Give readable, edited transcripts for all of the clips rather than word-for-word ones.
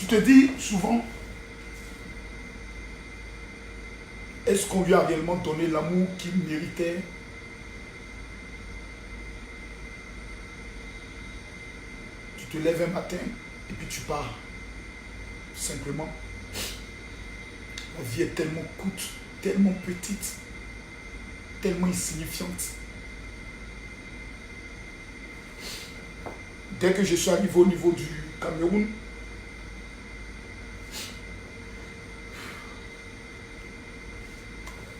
te dis souvent, est-ce qu'on lui a réellement donné l'amour qu'il méritait? Tu te lèves un matin et puis tu pars. Simplement. La vie est tellement courte, tellement petite, tellement insignifiante. Dès que je suis arrivé au niveau du Cameroun,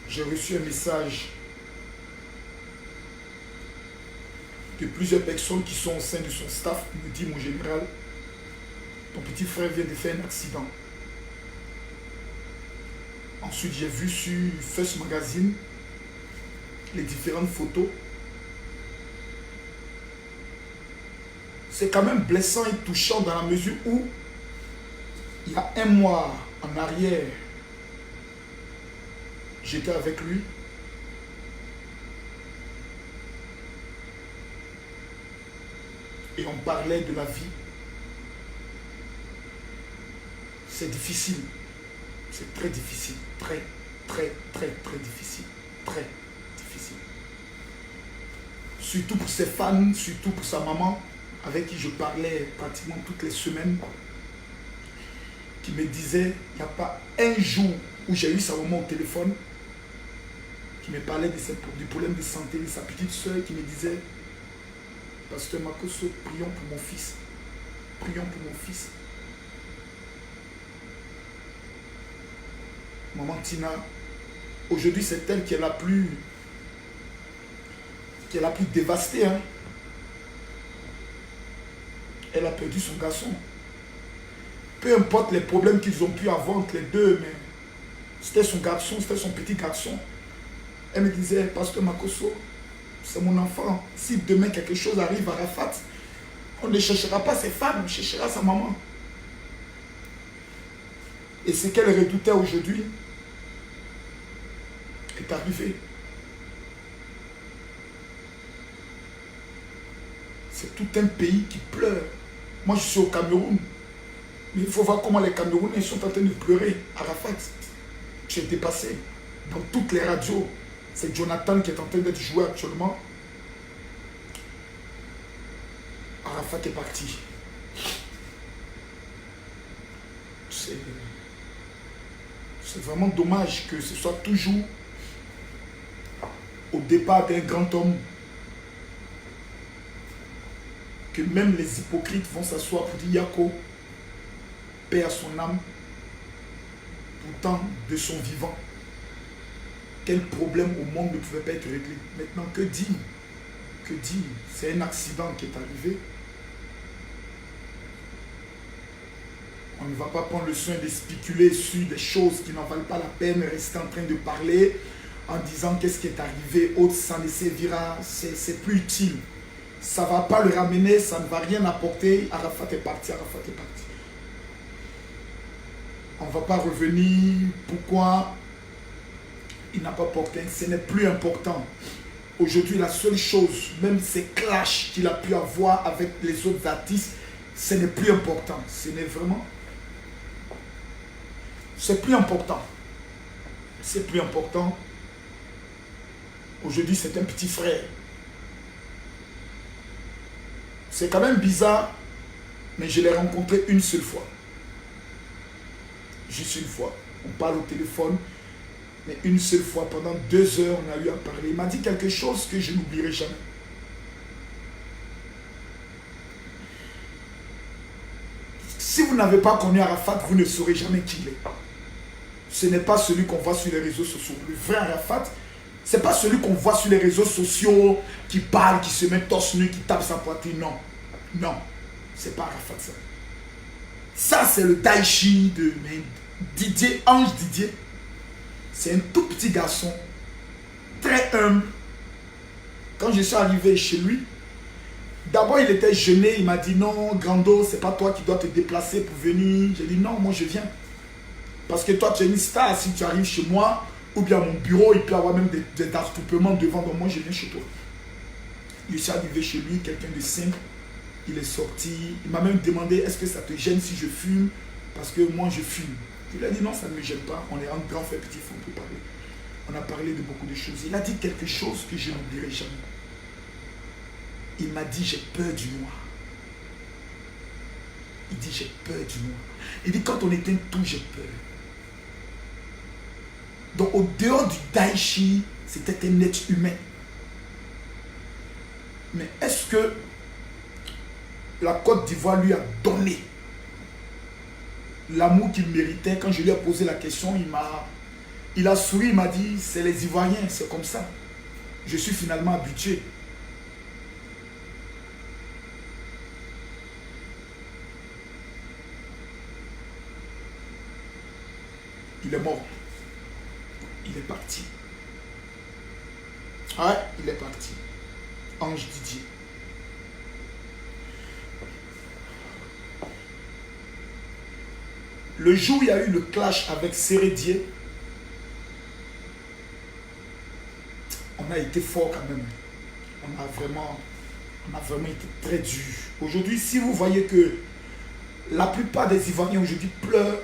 j'ai reçu un message de plusieurs personnes qui sont au sein de son staff. Il me dit, mon général, ton petit frère vient de faire un accident. Ensuite, j'ai vu sur First Magazine les différentes photos. C'est quand même blessant et touchant dans la mesure où, il y a un mois en arrière, j'étais avec lui. Et on parlait de la vie. C'est difficile. C'est très difficile. Très, très, très, très difficile. Très difficile. Surtout pour ses fans, surtout pour sa maman, avec qui je parlais pratiquement toutes les semaines, qui me disait, il n'y a pas un jour où j'ai eu sa maman au téléphone, qui me parlait du problème de santé de sa petite soeur, qui me disait, Pasteur Makosso, prions pour mon fils. Prions pour mon fils. Maman Tina, aujourd'hui c'est elle qui est la plus dévastée. Hein. Elle a perdu son garçon. Peu importe les problèmes qu'ils ont pu avoir entre les deux, mais c'était son garçon, c'était son petit garçon. Elle me disait, Pasteur Makosso, c'est mon enfant. Si demain quelque chose arrive à Rafat, on ne cherchera pas ses femmes, on cherchera sa maman. Et ce qu'elle redoutait aujourd'hui est arrivé. C'est tout un pays qui pleure. Moi, je suis au Cameroun. Mais il faut voir comment les Camerounais sont en train de pleurer à Rafat. J'ai dépassé dans toutes les radios. C'est Jonathan qui est en train d'être joué actuellement. Arafat est parti. C'est vraiment dommage que ce soit toujours au départ d'un grand homme que même les hypocrites vont s'asseoir pour dire Yako, paix à son âme, pourtant de son vivant. Quel problème au monde ne pouvait pas être réglé? Maintenant, que dire? Que dire? C'est un accident qui est arrivé. On ne va pas prendre le soin de spéculer sur des choses qui n'en valent pas la peine, rester en train de parler en disant qu'est-ce qui est arrivé, autre, ça ne servira, c'est plus utile. Ça ne va pas le ramener, ça ne va rien apporter. Arafat est parti, Arafat est parti. On ne va pas revenir. Pourquoi il n'a pas porté? Ce n'est plus important. Aujourd'hui, la seule chose, même ces clashs qu'il a pu avoir avec les autres artistes, ce n'est plus important. Ce n'est vraiment... C'est plus important. C'est plus important. Aujourd'hui, c'est un petit frère. C'est quand même bizarre, mais je l'ai rencontré une seule fois. Juste une fois. On parle au téléphone, mais une seule fois, pendant 2 heures, on a eu à parler. Il m'a dit quelque chose que je n'oublierai jamais. Si vous n'avez pas connu Arafat, vous ne saurez jamais qui il est. Ce n'est pas celui qu'on voit sur les réseaux sociaux. Le vrai Arafat, ce n'est pas celui qu'on voit sur les réseaux sociaux, qui parle, qui se met torse nu, qui tape sa poitrine. Non. Non. Ce n'est pas Arafat ça. Ça, c'est le Daichi de Didier, Ange Didier. C'est un tout petit garçon, très humble. Quand je suis arrivé chez lui, d'abord il était gêné, il m'a dit non, Grando, c'est pas toi qui dois te déplacer pour venir. J'ai dit non, moi je viens. Parce que toi tu es une star, si tu arrives chez moi, ou bien à mon bureau, il peut y avoir même des attroupements devant, donc moi je viens chez toi. Je suis arrivé chez lui, quelqu'un de simple, il est sorti, il m'a même demandé est-ce que ça te gêne si je fume. parce que moi je fume. Je lui ai dit non, ça ne me gêne pas. On est en grand frère, petit frère, on peut parler. On a parlé de beaucoup de choses. Il a dit quelque chose que je n'oublierai jamais. Il m'a dit, j'ai peur du noir. Il dit, j'ai peur du noir. Il dit, quand on éteint tout, j'ai peur. Donc, au dehors du Daichi, c'était un être humain. Mais est-ce que la Côte d'Ivoire lui a donné l'amour qu'il méritait? Quand je lui ai posé la question, il a souri, il m'a dit, c'est les Ivoiriens, c'est comme ça. Je suis finalement habitué. Il est mort. Il est parti. Ouais, il est parti. Ange Didier. Le jour où il y a eu le clash avec Sérédier, on a été fort quand même. On a vraiment été très dur. Aujourd'hui, si vous voyez que la plupart des Ivoiriens aujourd'hui pleurent,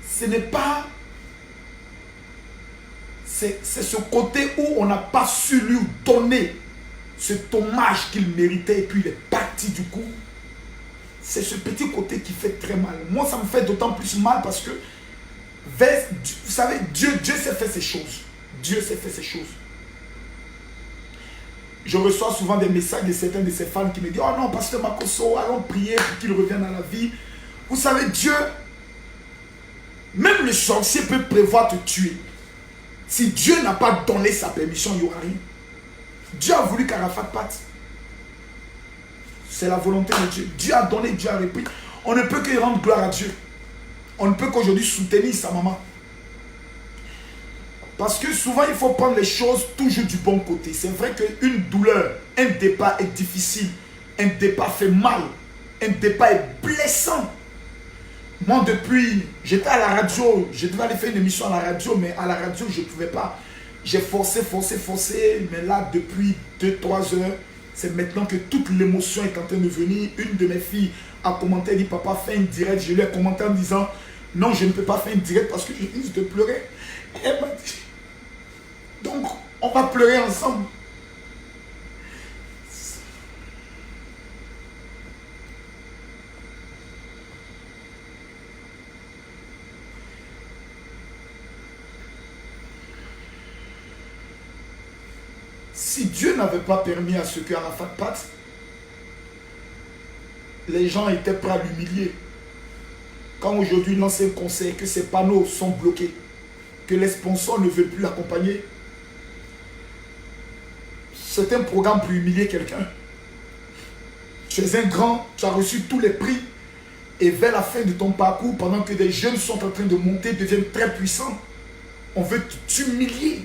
ce n'est pas... C'est ce côté où on n'a pas su lui donner cet hommage qu'il méritait et puis il est parti du coup. C'est ce petit côté qui fait très mal. Moi, ça me fait d'autant plus mal parce que, vous savez, Dieu sait faire ces choses. Dieu sait faire ces choses. Je reçois souvent des messages de certains de ses fans qui me disent « Oh non, pasteur Makosso, allons prier pour qu'il revienne à la vie. » Vous savez, Dieu, même le sorcier peut prévoir te tuer. Si Dieu n'a pas donné sa permission, il n'y aura rien. Dieu a voulu qu'Arafat parte. C'est la volonté de Dieu. Dieu a donné, Dieu a repris. On ne peut que rendre gloire à Dieu. On ne peut qu'aujourd'hui soutenir sa maman. Parce que souvent, il faut prendre les choses toujours du bon côté. C'est vrai qu'une douleur, un départ est difficile. Un départ fait mal. Un départ est blessant. Moi, depuis, j'étais à la radio. Je devais aller faire une émission à la radio, mais à la radio, je ne pouvais pas. J'ai forcé. Mais là, depuis 2-3 heures, c'est maintenant que toute l'émotion est en train de venir. Une de mes filles a commenté, elle dit, papa, fais une direct. Je lui ai commenté en disant, non, je ne peux pas faire une direct parce que je risque de pleurer. Et elle m'a dit, donc, on va pleurer ensemble. Si Dieu n'avait pas permis à ce que Arafat parte, les gens étaient prêts à l'humilier. Quand aujourd'hui il lance un conseil, que ses panneaux sont bloqués, que les sponsors ne veulent plus l'accompagner, c'est un programme pour humilier quelqu'un. Tu es un grand, tu as reçu tous les prix, et vers la fin de ton parcours, pendant que des jeunes sont en train de monter, deviennent très puissants, on veut t'humilier.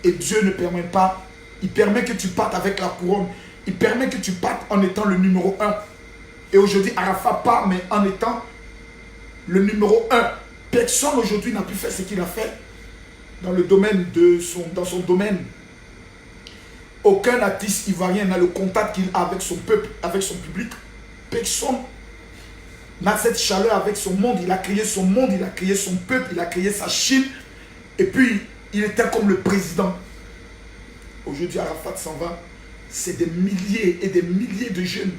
Et Dieu ne permet pas. Il permet que tu partes avec la couronne. Il permet que tu partes en étant le numéro 1. Et aujourd'hui, Arafat part, mais en étant le numéro 1. Personne aujourd'hui n'a pu faire ce qu'il a fait dans le domaine dans son domaine. Aucun artiste ivoirien n'a le contact qu'il a avec son peuple, avec son public. Personne n'a cette chaleur avec son monde. Il a créé son monde, il a créé son peuple, il a créé sa Chine. Et puis, il était comme le président. Aujourd'hui, Arafat s'en va. C'est des milliers et des milliers de jeunes.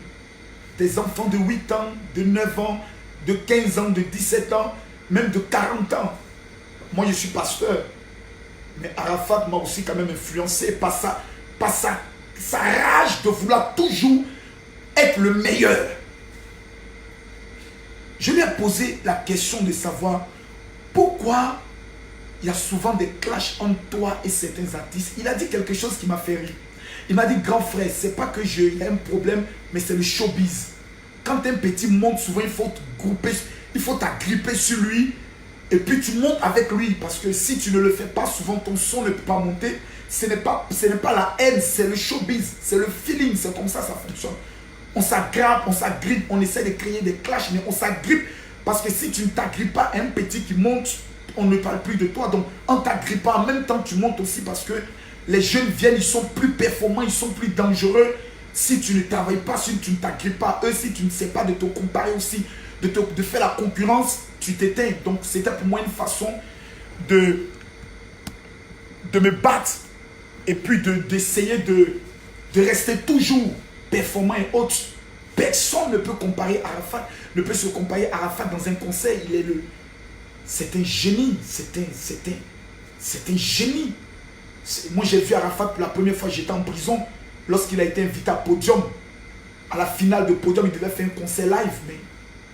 Des enfants de 8 ans, de 9 ans, de 15 ans, de 17 ans, même de 40 ans. Moi, je suis pasteur. Mais Arafat m'a aussi quand même influencé par sa rage de vouloir toujours être le meilleur. Je lui ai posé la question de savoir pourquoi il y a souvent des clashs entre toi et certains artistes. Il a dit quelque chose qui m'a fait rire. Il m'a dit, grand frère, c'est pas que j'ai un problème, mais c'est le showbiz. Quand un petit monte, souvent il faut te grouper, il faut t'agripper sur lui. Et puis tu montes avec lui. Parce que si tu ne le fais pas, souvent ton son ne peut pas monter. Ce n'est pas la haine, c'est le showbiz. C'est le feeling, c'est comme ça fonctionne. On s'agrippe, on s'agrippe, on essaie de créer des clashs, mais on s'agrippe. Parce que si tu ne t'agrippes pas à un petit qui monte, on ne parle plus de toi. Donc, en t'agrippant, en même temps, tu montes aussi parce que les jeunes viennent, ils sont plus performants, ils sont plus dangereux. Si tu ne travailles pas, si tu ne t'agrippes pas, eux, si tu ne sais pas de te comparer aussi, de faire la concurrence, tu t'éteins. Donc c'était pour moi une façon de me battre et puis d'essayer de rester toujours performant et autre. Personne ne peut comparer Arafat, ne peut se comparer à Arafat dans un concert. C'est un génie, c'est un génie. Moi j'ai vu Arafat pour la première fois, j'étais en prison, lorsqu'il a été invité à Podium. À la finale de Podium, il devait faire un concert live, mais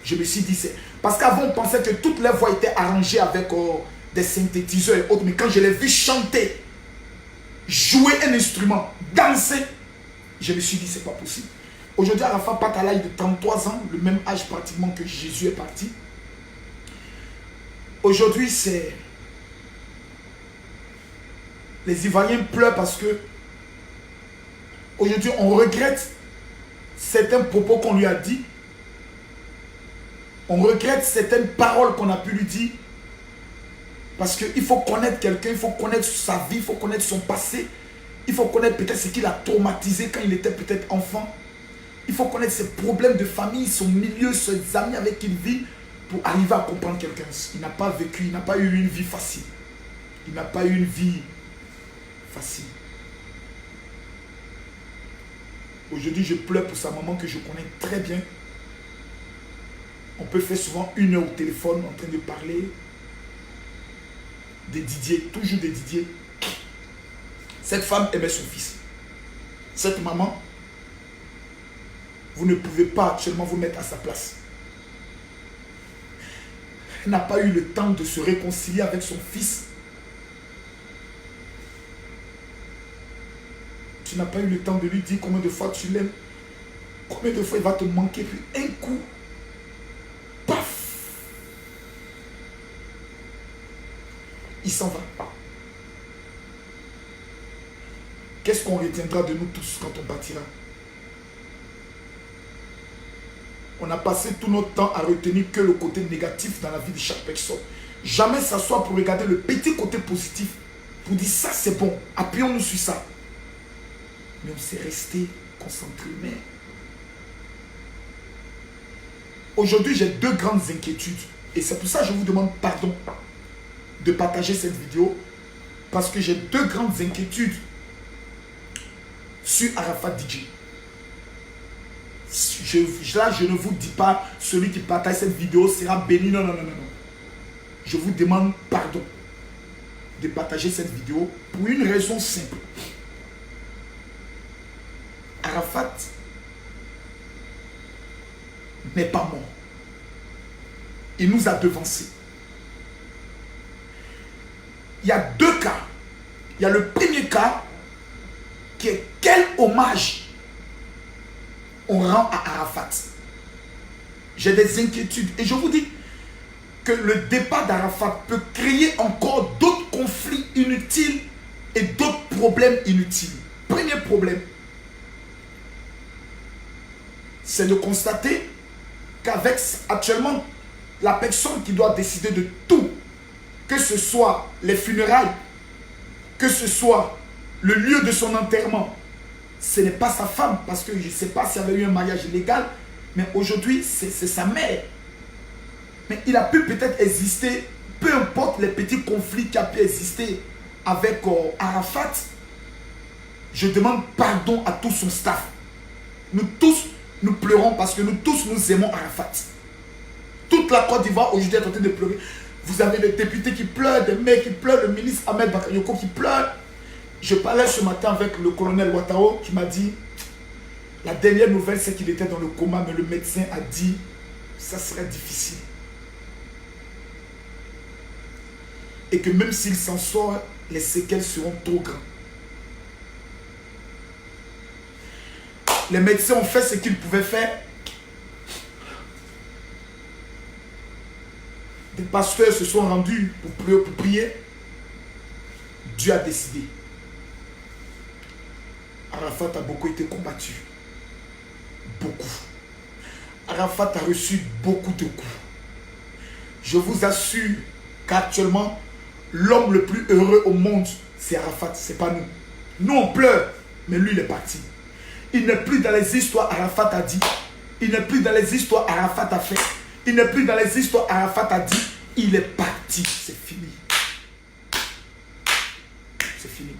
je me suis dit, c'est... Parce qu'avant on pensait que toutes les voix étaient arrangées avec des synthétiseurs et autres, mais quand je l'ai vu chanter, jouer un instrument, danser, je me suis dit, c'est pas possible. Aujourd'hui, Arafat part à l'âge de 33 ans, le même âge pratiquement que Jésus est parti. Aujourd'hui, c'est... Les Ivoiriens pleurent parce que aujourd'hui, on regrette certains propos qu'on lui a dit. On regrette certaines paroles qu'on a pu lui dire. Parce qu'il faut connaître quelqu'un, il faut connaître sa vie, il faut connaître son passé. Il faut connaître peut-être ce qu'il a traumatisé quand il était peut-être enfant. Il faut connaître ses problèmes de famille, son milieu, ses amis avec qui il vit pour arriver à comprendre quelqu'un. Il n'a pas vécu, il n'a pas eu une vie facile. Il n'a pas eu une vie facile. Aujourd'hui, je pleure pour sa maman que je connais très bien. On peut faire souvent 1 heure au téléphone en train de parler. Des Didier, toujours des Didier. Cette femme aimait son fils. Cette maman, vous ne pouvez pas actuellement vous mettre à sa place. Elle n'a pas eu le temps de se réconcilier avec son fils. Tu n'as pas eu le temps de lui dire combien de fois tu l'aimes. Combien de fois il va te manquer. Puis un coup, paf, il s'en va. Qu'est-ce qu'on retiendra de nous tous quand on partira? On a passé tout notre temps à retenir que le côté négatif dans la vie de chaque personne. Jamais s'asseoir pour regarder le petit côté positif. Pour dire ça c'est bon, appuyons-nous sur ça. Mais on s'est resté concentré. Mais aujourd'hui, j'ai 2 grandes inquiétudes. Et c'est pour ça que je vous demande pardon de partager cette vidéo. Parce que j'ai 2 grandes inquiétudes sur Arafat DJ. Là, je ne vous dis pas, celui qui partage cette vidéo sera béni. Non, non, non, non, non. Je vous demande pardon de partager cette vidéo pour une raison simple. Arafat n'est pas mort. Il nous a devancés. Il y a 2 cas. Il y a le premier cas qui est quel hommage on rend à Arafat. J'ai des inquiétudes et je vous dis que le départ d'Arafat peut créer encore d'autres conflits inutiles et d'autres problèmes inutiles. Premier problème, c'est de constater qu'avec actuellement la personne qui doit décider de tout, que ce soit les funérailles, que ce soit le lieu de son enterrement, ce n'est pas sa femme, parce que je ne sais pas s'il y avait eu un mariage légal, mais aujourd'hui c'est sa mère. Mais il a pu peut-être exister, peu importe les petits conflits qui a pu exister avec Arafat. Je demande pardon à tout son staff. Nous tous, nous pleurons parce que nous tous, nous aimons Arafat. Toute la Côte d'Ivoire aujourd'hui est en train de pleurer. Vous avez des députés qui pleurent, des maires qui pleurent, le ministre Ahmed Bakayoko qui pleure. Je parlais ce matin avec le colonel Ouattao qui m'a dit, la dernière nouvelle c'est qu'il était dans le coma, mais le médecin a dit, ça serait difficile. Et que même s'il s'en sort, les séquelles seront trop grandes. Les médecins ont fait ce qu'ils pouvaient faire. Des pasteurs se sont rendus pour prier. Dieu a décidé. Arafat a beaucoup été combattu. Beaucoup. Arafat a reçu beaucoup de coups. Je vous assure qu'actuellement, l'homme le plus heureux au monde, c'est Arafat, c'est pas nous. Nous on pleure, mais lui il est parti. Il n'est plus dans les histoires Arafat a dit. Il n'est plus dans les histoires Arafat a fait. Il n'est plus dans les histoires. Arafat a dit, il est parti. C'est fini. C'est fini.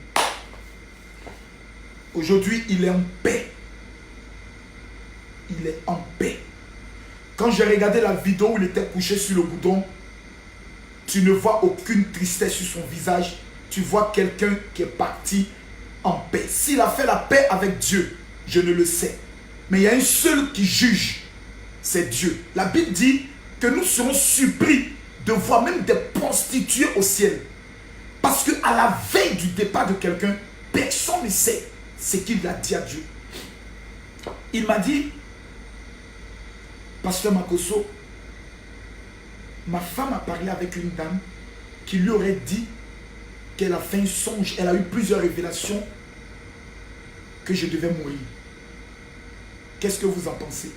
Aujourd'hui, il est en paix. Il est en paix. Quand j'ai regardé la vidéo où il était couché sur le goudron, tu ne vois aucune tristesse sur son visage. Tu vois quelqu'un qui est parti en paix. S'il a fait la paix avec Dieu, je ne le sais. Mais il y a un seul qui juge, c'est Dieu. La Bible dit que nous serons surpris de voir même des prostituées au ciel. Parce qu'à la veille du départ de quelqu'un, personne ne sait ce qu'il a dit à Dieu. Il m'a dit, Pasteur Makosso, ma femme a parlé avec une dame qui lui aurait dit qu'elle a fait un songe, elle a eu plusieurs révélations que je devais mourir. Qu'est-ce que vous en pensez?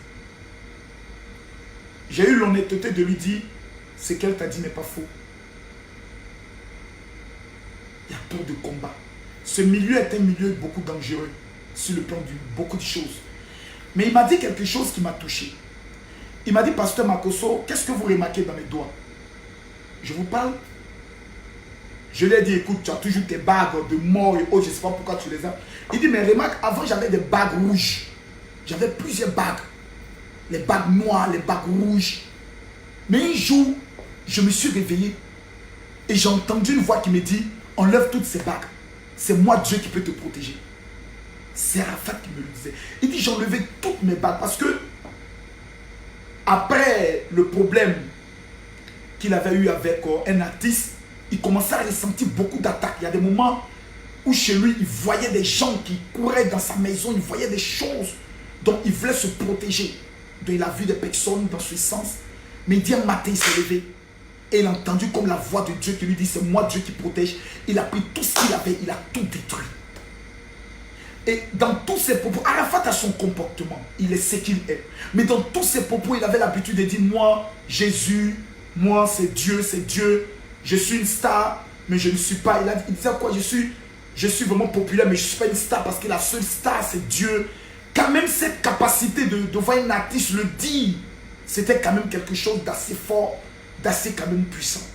J'ai eu l'honnêteté de lui dire, ce qu'elle t'a dit n'est pas faux. Il y a trop de combats. Ce milieu est un milieu beaucoup dangereux sur le plan de beaucoup de choses. Mais il m'a dit quelque chose qui m'a touché. Il m'a dit, Pasteur Makosso, qu'est-ce que vous remarquez dans mes doigts? Je vous parle. Je lui ai dit, écoute, tu as toujours tes bagues de mort et autres, je ne sais pas pourquoi tu les as. Il dit, mais remarque, avant j'avais des bagues rouges. J'avais plusieurs bagues. Les bagues noires, les bagues rouges. Mais un jour, je me suis réveillé et j'ai entendu une voix qui me dit, enlève toutes ces bagues. C'est moi Dieu qui peut te protéger. C'est Arafat qui me le disait. Il dit, j'ai enlevé toutes mes bagues parce que après le problème qu'il avait eu avec un artiste, il commençait à ressentir beaucoup d'attaques. Il y a des moments où chez lui, il voyait des gens qui couraient dans sa maison, il voyait des choses dont il voulait se protéger. Donc il a vu des personnes dans ce sens. Mais il dit un matin, il s'est levé et il a entendu comme la voix de Dieu qui lui dit, c'est moi Dieu qui protège. Il a pris tout ce qu'il avait, il a tout détruit. Et dans tous ses propos, Arafat a son comportement, il est ce qu'il est. Mais dans tous ses propos, il avait l'habitude de dire, moi, Jésus, moi, c'est Dieu, je suis une star, mais je ne suis pas. Il disait quoi, je suis vraiment populaire, mais je ne suis pas une star parce que la seule star, c'est Dieu. Quand même cette capacité de voir un artiste le dire, c'était quand même quelque chose d'assez fort, d'assez quand même puissant.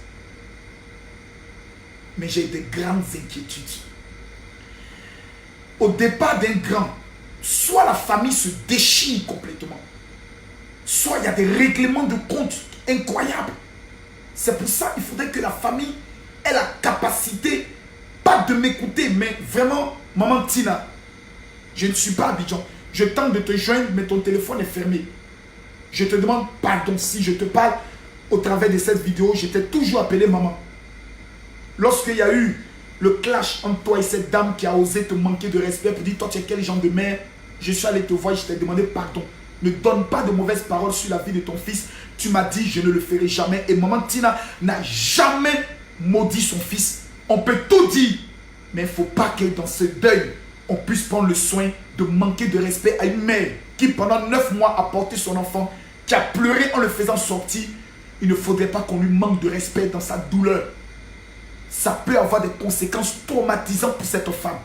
Mais j'ai de grandes inquiétudes. Au départ d'un grand, soit la famille se déchire complètement, soit il y a des règlements de compte incroyables. C'est pour ça qu'il faudrait que la famille ait la capacité, pas de m'écouter, mais vraiment, maman Tina, je ne suis pas à Abidjan. Je tente de te joindre, mais ton téléphone est fermé. Je te demande pardon si je te parle au travers de cette vidéo. Je t'ai toujours appelé maman. Lorsqu'il y a eu le clash entre toi et cette dame qui a osé te manquer de respect pour dire, toi tu es quel genre de mère, je suis allé te voir et je t'ai demandé pardon. Ne donne pas de mauvaises paroles sur la vie de ton fils. Tu m'as dit, je ne le ferai jamais. Et maman Tina n'a jamais maudit son fils. On peut tout dire, mais il ne faut pas que dans ce deuil, on puisse prendre le soin de manquer de respect à une mère qui pendant 9 mois a porté son enfant, qui a pleuré en le faisant sortir. Il ne faudrait pas qu'on lui manque de respect dans sa douleur. Ça peut avoir des conséquences traumatisantes pour cette femme.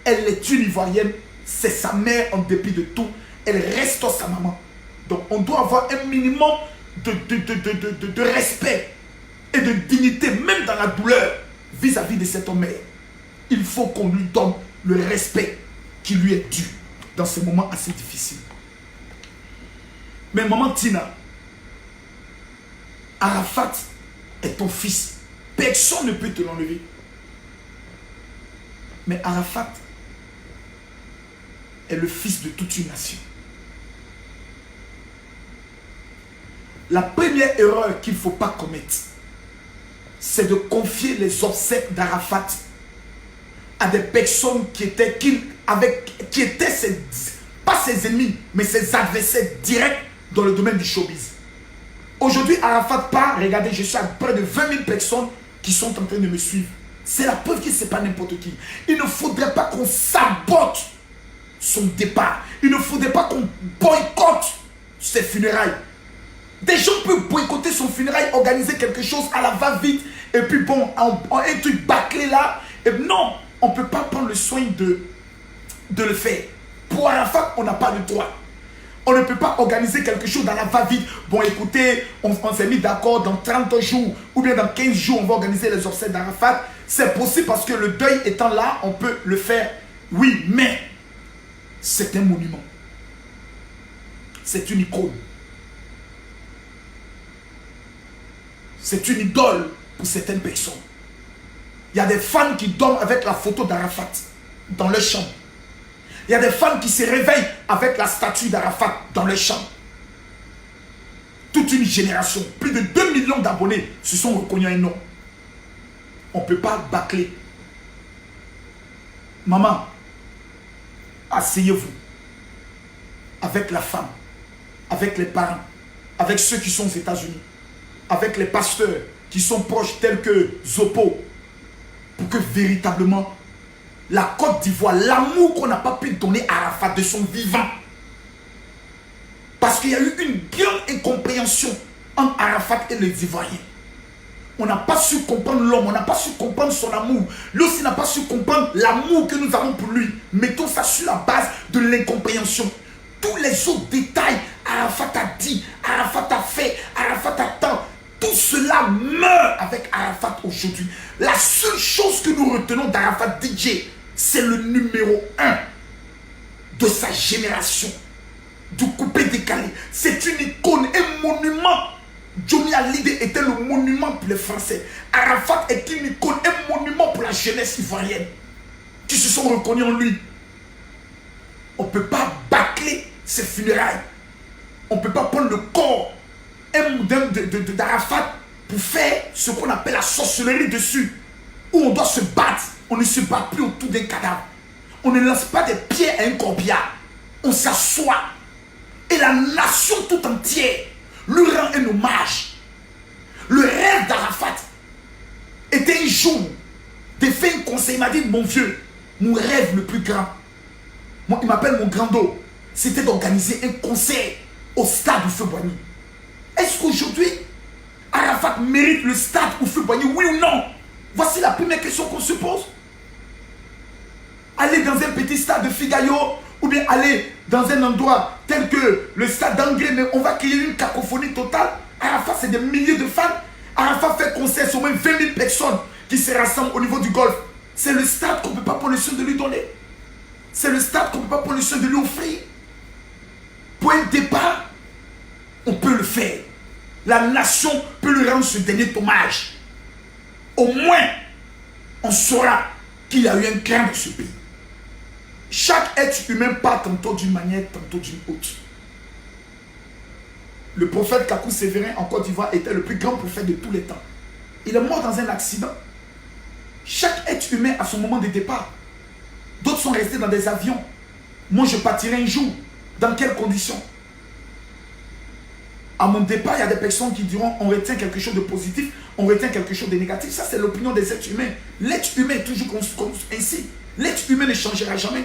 Elle est une Ivoirienne, c'est sa mère en dépit de tout. Elle reste sa maman. Donc on doit avoir un minimum de respect et de dignité, même dans la douleur, vis-à-vis de cette mère. Il faut qu'on lui donne le respect qui lui est dû dans ces moments assez difficiles. Mais maman Tina, Arafat est ton fils. Personne ne peut te l'enlever. Mais Arafat est le fils de toute une nation. La première erreur qu'il ne faut pas commettre, c'est de confier les obsèques d'Arafat à des personnes qui étaient pas ses ennemis, mais ses adversaires directs dans le domaine du showbiz. Aujourd'hui, Arafat part, regardez, je suis à près de 20 000 personnes qui sont en train de me suivre. C'est la preuve que ce n'est pas n'importe qui. Il ne faudrait pas qu'on sabote son départ. Il ne faudrait pas qu'on boycotte ses funérailles. Des gens peuvent boycotter son funérail, organiser quelque chose à la va-vite, et puis bon, un truc bâclé là. Et non, on ne peut pas prendre le soin de le faire. Pour Arafat, on n'a pas le droit. On ne peut pas organiser quelque chose dans la va-vite. Bon, écoutez, on s'est mis d'accord dans 30 jours ou bien dans 15 jours, on va organiser les obsèques d'Arafat. C'est possible parce que le deuil étant là, on peut le faire. Oui, mais c'est un monument. C'est une icône. C'est une idole pour certaines personnes. Il y a des fans qui dorment avec la photo d'Arafat dans leur chambre. Il y a des fans qui se réveillent avec la statue d'Arafat dans leur chambre. Toute une génération, plus de 2 millions d'abonnés se sont reconnus un nom. On ne peut pas bâcler. Maman, asseyez-vous avec la femme, avec les parents, avec ceux qui sont aux États-Unis, avec les pasteurs qui sont proches tels que Zopo, pour que véritablement la Côte d'Ivoire, l'amour qu'on n'a pas pu donner à Arafat de son vivant, parce qu'il y a eu une grande incompréhension entre Arafat et les Ivoiriens. On n'a pas su comprendre l'homme, on n'a pas su comprendre son amour. Lui aussi n'a pas su comprendre l'amour que nous avons pour lui. Mettons ça sur la base de l'incompréhension. Tous les autres détails, Arafat a dit, Arafat a fait, Arafat a tant. Tout cela meurt avec Arafat aujourd'hui. La seule chose que nous retenons d'Arafat DJ, c'est le numéro 1 de sa génération. Du coupé décalé. C'est une icône, un monument. Johnny Hallyday était le monument pour les Français. Arafat est une icône, un monument pour la jeunesse ivoirienne qui se sont reconnus en lui. On ne peut pas bâcler ses funérailles. On ne peut pas prendre le corps d'Arafat pour faire ce qu'on appelle la sorcellerie dessus. Où on doit se battre. On ne se bat plus autour d'un cadavre. On ne lance pas des pieds à un corbillard. On s'assoit. Et la nation tout entière lui rend un hommage. Le rêve d'Arafat était un jour de faire un conseil. Il m'a dit, mon vieux, mon rêve le plus grand, moi, il m'appelle mon grand dos, c'était d'organiser un concert au stade Houphouët-Boigny. Est-ce qu'aujourd'hui, Arafat mérite le stade Houphouët-Boigny, oui ou non? Voici la première question qu'on se pose. Aller dans un petit stade de Figaro, ou bien aller dans un endroit tel que le stade d'Angré, mais on va créer une cacophonie totale. Arafat, c'est des milliers de fans. Arafat fait concert sur au moins 20 000 personnes qui se rassemblent au niveau du golf. C'est le stade qu'on ne peut pas prendre le soin de lui donner. C'est le stade qu'on ne peut pas prendre le soin de lui offrir. Pour un départ, on peut le faire. La nation peut lui rendre ce dernier hommage. Au moins, on saura qu'il y a eu un cran de ce pays. Chaque être humain part tantôt d'une manière, tantôt d'une autre. Le prophète Kakou Sévérin en Côte d'Ivoire était le plus grand prophète de tous les temps. Il est mort dans un accident. Chaque être humain a son moment de départ. D'autres sont restés dans des avions. Moi, je partirai un jour. Dans quelles conditions? À mon départ, il y a des personnes qui diront on retient quelque chose de positif, on retient quelque chose de négatif. Ça, c'est l'opinion des êtres humains. L'être humain est toujours ainsi. L'être humain ne changera jamais.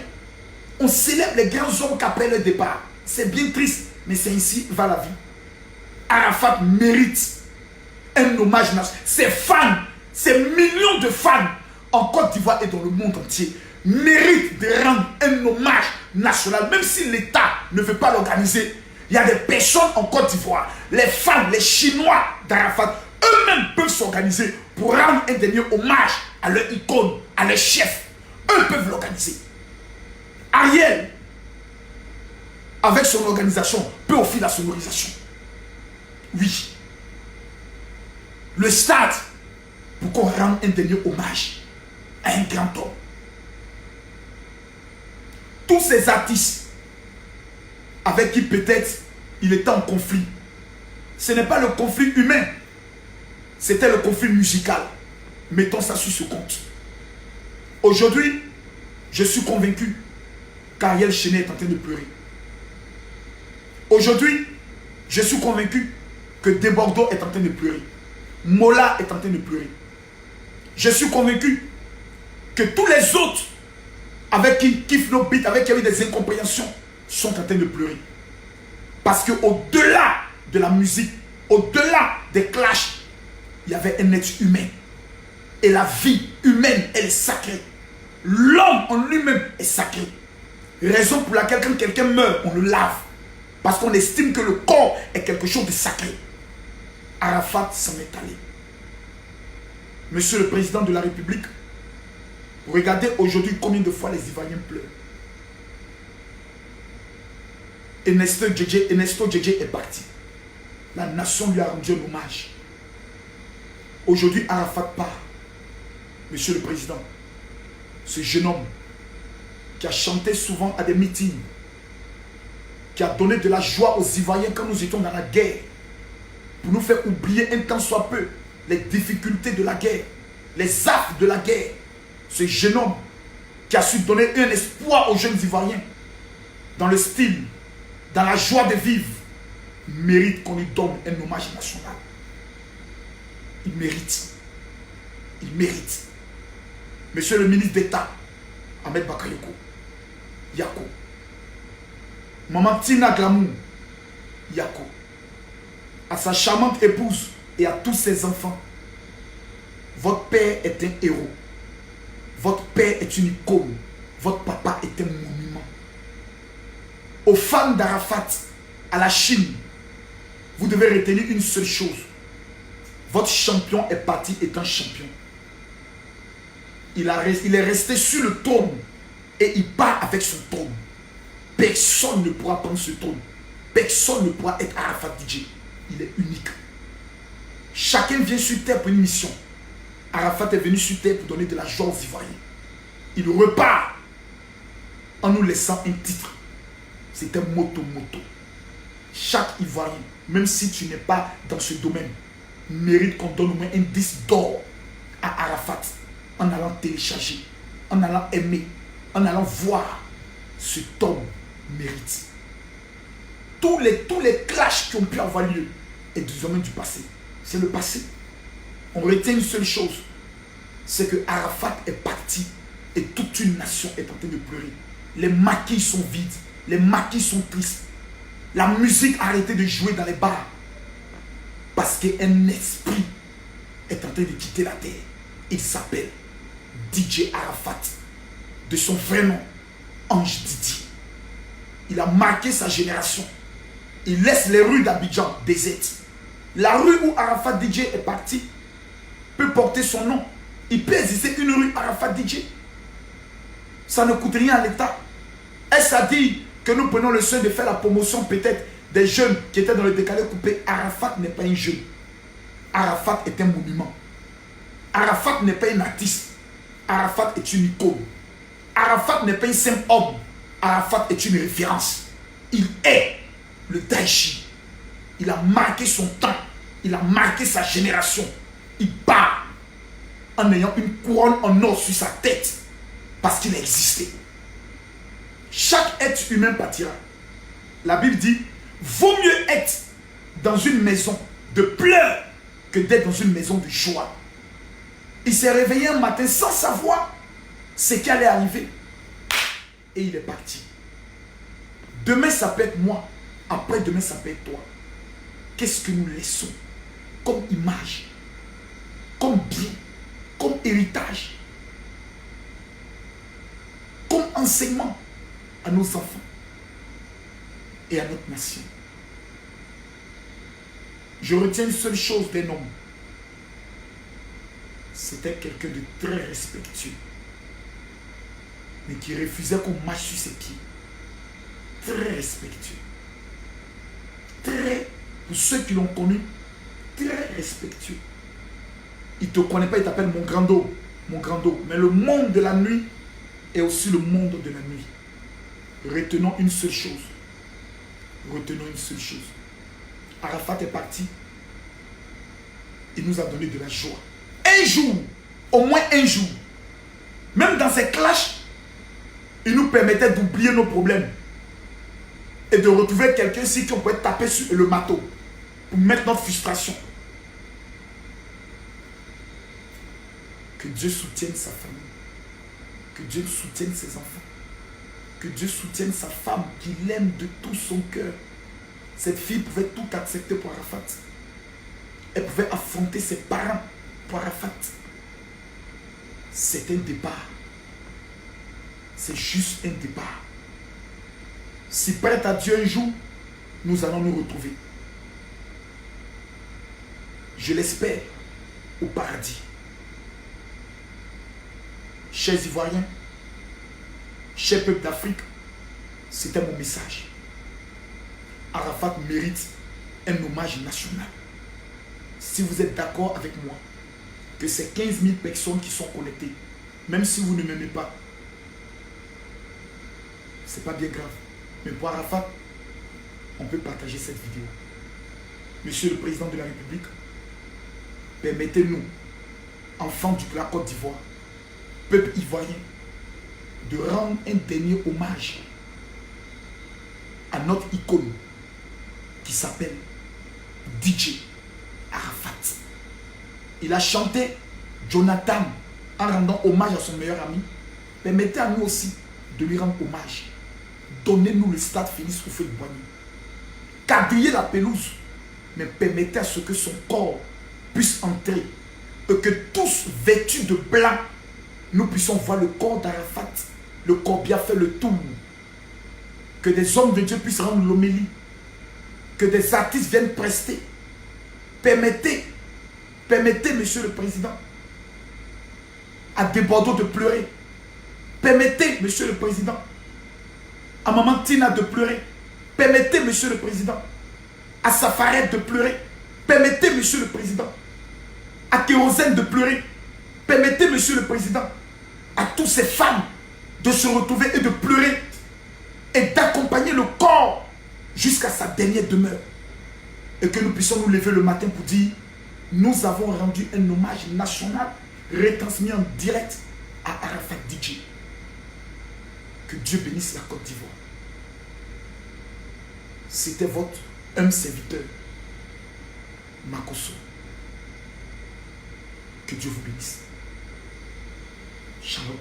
On célèbre les grands hommes qu'après le départ. C'est bien triste, mais c'est ainsi va la vie. Arafat mérite un hommage national. Ses fans, ces millions de fans en Côte d'Ivoire et dans le monde entier méritent de rendre un hommage national, même si l'État ne veut pas l'organiser. Il y a des personnes en Côte d'Ivoire, les fans, les Chinois d'Arafat, eux-mêmes peuvent s'organiser pour rendre un dernier hommage à leur icône, à leur chef. Eux peuvent l'organiser. Ariel, avec son organisation, peut offrir la sonorisation. Oui. Le stade, pour qu'on rende un dernier hommage à un grand homme. Tous ces artistes avec qui peut-être il était en conflit, ce n'est pas le conflit humain, c'était le conflit musical. Mettons ça sur ce compte. Aujourd'hui, je suis convaincu qu'Ariel Chenet est en train de pleurer. Aujourd'hui, je suis convaincu que Debordo est en train de pleurer. Mola est en train de pleurer. Je suis convaincu que tous les autres avec qui Kiff No Beat, avec qui il y a eu des incompréhensions, sont en train de pleurer. Parce qu'au-delà de la musique, au-delà des clashs, il y avait un être humain. Et la vie humaine, elle est sacrée. L'homme en lui-même est sacré. Raison pour laquelle quand quelqu'un meurt, on le lave. Parce qu'on estime que le corps est quelque chose de sacré. Arafat s'en est allé. Monsieur le Président de la République, regardez aujourd'hui combien de fois les Ivoiriens pleurent. Ernesto Djedje est parti. La nation lui a rendu un hommage. Aujourd'hui, Arafat part. Monsieur le Président, ce jeune homme qui a chanté souvent à des meetings, qui a donné de la joie aux Ivoiriens quand nous étions dans la guerre, pour nous faire oublier un tant soit peu les difficultés de la guerre, les affres de la guerre. Ce jeune homme qui a su donner un espoir aux jeunes Ivoiriens, dans le style, dans la joie de vivre, mérite qu'on lui donne un hommage national. Il mérite. Il mérite. Monsieur le ministre d'État, Ahmed Bakayoko, Yako. Maman Tina Glamour, Yako. À sa charmante épouse et à tous ses enfants, votre père est un héros. Votre père est une icône. Votre papa est un monument. Aux fans d'Arafat, à la Chine, vous devez retenir une seule chose. Votre champion est parti étant champion. Il est resté sur le trône et il part avec son trône. Personne ne pourra prendre ce trône. Personne ne pourra être Arafat DJ. Il est unique. Chacun vient sur terre pour une mission. Arafat est venu sur terre pour donner de la joie aux Ivoiriens. Il repart en nous laissant un titre. C'était moto. Chaque Ivoirien, même si tu n'es pas dans ce domaine, mérite qu'on donne au moins un disque d'or à Arafat en allant télécharger, en allant aimer, en allant voir. Cet homme mérite. Tous les clashs qui ont pu avoir lieu est du domaine du passé. C'est le passé. On retient une seule chose, c'est que Arafat est parti et toute une nation est en train de pleurer. Les maquis sont vides, les maquis sont tristes. La musique a arrêté de jouer dans les bars parce qu'un esprit est en train de quitter la terre. Il s'appelle DJ Arafat, de son vrai nom, Ange Didi. Il a marqué sa génération. Il laisse les rues d'Abidjan désertes. La rue où Arafat DJ est parti peut porter son nom. Il peut exister une rue Arafat DJ. Ça ne coûte rien à l'État. Est-ce à dire que nous prenons le soin de faire la promotion peut-être des jeunes qui étaient dans le décalé coupé? Arafat n'est pas un jeune. Arafat est un monument. Arafat n'est pas un artiste. Arafat est une icône. Arafat n'est pas un simple homme. Arafat est une référence. Il est le Daichi. Il a marqué son temps. Il a marqué sa génération. Il part en ayant une couronne en or sur sa tête parce qu'il a existé. Chaque être humain partira. La Bible dit, vaut mieux être dans une maison de pleurs que d'être dans une maison de joie. Il s'est réveillé un matin sans savoir ce qui allait arriver. Et il est parti. Demain, ça peut être moi. Après-demain, ça peut être toi. Qu'est-ce que nous laissons comme image, comme bien, comme héritage, comme enseignement à nos enfants et à notre nation? Je retiens une seule chose d'un homme. C'était quelqu'un de très respectueux, mais qui refusait qu'on marche sur ses pieds. Très respectueux. Très, pour ceux qui l'ont connu, très respectueux. Il ne te connaît pas, il t'appelle mon grand dos. Mon grand dos. Mais le monde de la nuit est aussi le monde de la nuit. Retenons une seule chose. Retenons une seule chose. Arafat est parti. Il nous a donné de la joie. Un jour, au moins un jour, même dans ces clashs, il nous permettait d'oublier nos problèmes et de retrouver quelqu'un ici qu'on pouvait taper sur le marteau pour mettre notre frustration. Que Dieu soutienne sa famille, que Dieu soutienne ses enfants, que Dieu soutienne sa femme qu'il aime de tout son cœur. Cette fille pouvait tout accepter pour Arafat. Elle pouvait affronter ses parents pour Arafat. C'est un départ. C'est juste un départ. Si prête à Dieu un jour, nous allons nous retrouver. Je l'espère au paradis. Chers Ivoiriens, chers peuples d'Afrique, c'était mon message. Arafat mérite un hommage national. Si vous êtes d'accord avec moi, que ces 15 000 personnes qui sont connectées, même si vous ne m'aimez pas, c'est pas bien grave. Mais pour Arafat, on peut partager cette vidéo. Monsieur le Président de la République, permettez-nous, enfants de la Côte d'Ivoire, peuple ivoirien, de rendre un dernier hommage à notre icône qui s'appelle DJ Arafat. Il a chanté Jonathan en rendant hommage à son meilleur ami. Permettez à nous aussi de lui rendre hommage. Donnez-nous le stade Félix Houphouët-Boigny. Quadrillez la pelouse, mais permettez à ce que son corps puisse entrer et que tous vêtus de blanc, nous puissions voir le corps d'Arafat, le corps bien fait le tour. Que des hommes de Dieu puissent rendre l'homélie. Que des artistes viennent prester. Permettez, Monsieur le Président, à Desbordeaux de pleurer. Permettez, Monsieur le Président, à Maman Tina de pleurer. Permettez, Monsieur le Président, à Safaret de pleurer. Permettez, Monsieur le Président, à Kérosène de pleurer. Permettez, Monsieur le Président, à toutes ces femmes de se retrouver et de pleurer et d'accompagner le corps jusqu'à sa dernière demeure. Et que nous puissions nous lever le matin pour dire: nous avons rendu un hommage national retransmis en direct à Arafat DJ. Que Dieu bénisse la Côte d'Ivoire. C'était votre humble serviteur, Makosso. Que Dieu vous bénisse. Shalom.